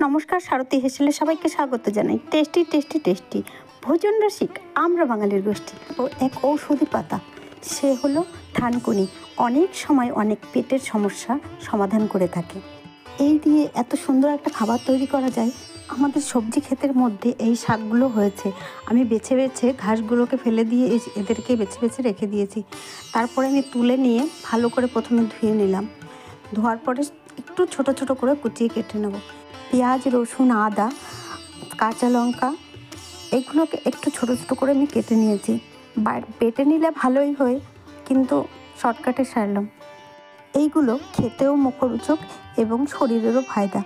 নমস্কার, সারথী হেসেলে সবাইকে স্বাগত জানাই। টেস্টি টেস্টি টেস্টি ভোজন রসিক আমরা বাঙালির গোষ্ঠী ও এক ঔষধি পাতা, সে হলো থানকুনি। অনেক সময় অনেক পেটের সমস্যা সমাধান করে থাকে। এই দিয়ে এত সুন্দর একটা খাবার তৈরি করা যায়। আমাদের সবজি ক্ষেতের মধ্যে এই শাকগুলো হয়েছে। আমি বেছে বেছে ঘাসগুলোকে ফেলে দিয়ে এদেরকে বেছে বেছে রেখে দিয়েছি। তারপরে আমি তুলে নিয়ে ভালো করে প্রথমে ধুয়ে নিলাম। ধোয়ার পরে একটু ছোট ছোট করে কুচিয়ে কেটে নেব। পেঁয়াজ, রসুন, আদা, কাঁচা লঙ্কা এগুলোকে একটু ছোট ছোট করে আমি কেটে নিয়েছি। বেটে নিলে ভালোই হয়, কিন্তু শর্টকাটে সারলাম। এইগুলো খেতেও মুখরোচক এবং শরীরেরও ফায়দা,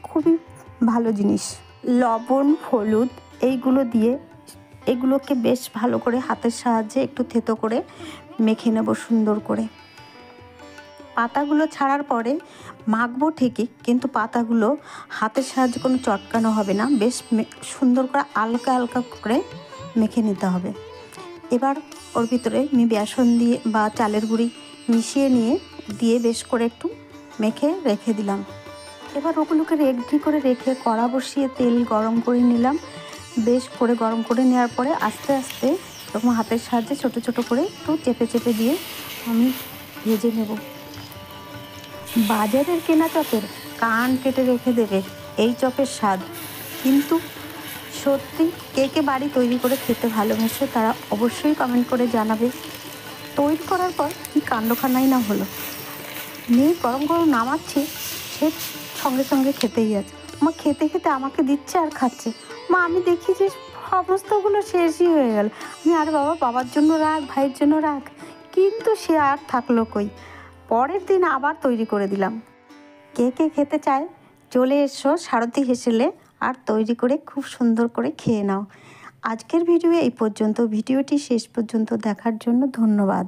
খুবই ভালো জিনিস। লবণ, হলুদ এইগুলো দিয়ে এগুলোকে বেশ ভালো করে হাতের সাহায্যে একটু থেতো করে মেখে নেব সুন্দর করে। পাতাগুলো ছাড়ার পরে মাখবো ঠিকই, কিন্তু পাতাগুলো হাতের সাহায্যে কোনো চটকানো হবে না, বেশ সুন্দর করে হালকা হালকা করে মেখে নিতে হবে। এবার ওর ভিতরে আমি বেসন দিয়ে বা চালের গুঁড়ি মিশিয়ে দিয়ে বেশ করে একটু মেখে রেখে দিলাম। এবার ওগুলোকে রেডি করে রেখে কড়া বসিয়ে তেল গরম করে নিলাম। বেশ করে গরম করে নেওয়ার পরে আস্তে আস্তে এরকম হাতের সাহায্যে ছোট ছোট করে একটু চেপে চেপে দিয়ে আমি ভেজে নেব। বাজারের কেনা চপের কান কেটে রেখে দেবে এই চপের স্বাদ। কিন্তু সত্যি কে কে বাড়ি তৈরি করে খেতে ভালোবাসে তারা অবশ্যই কমেন্ট করে জানাবে। তৈরি করার পর কী কাণ্ডখানাই না হলো। মেয়ে গরম গরম নামাচ্ছি, সে সঙ্গে সঙ্গে খেতেই আছে। মা খেতে খেতে আমাকে দিচ্ছে আর খাচ্ছে। মা আমি দেখি যে সমস্তগুলো শেষই হয়ে গেল। আমি আর বাবার জন্য রাখ, ভাইয়ের জন্য রাখ, কিন্তু সে আর থাকলো কই। পরের দিন আবার তৈরি করে দিলাম। কে কে খেতে চায় চলে এসো সারথী হেসেলে, আর তৈরি করে খুব সুন্দর করে খেয়ে নাও। আজকের ভিডিও এই পর্যন্ত। ভিডিওটি শেষ পর্যন্ত দেখার জন্য ধন্যবাদ।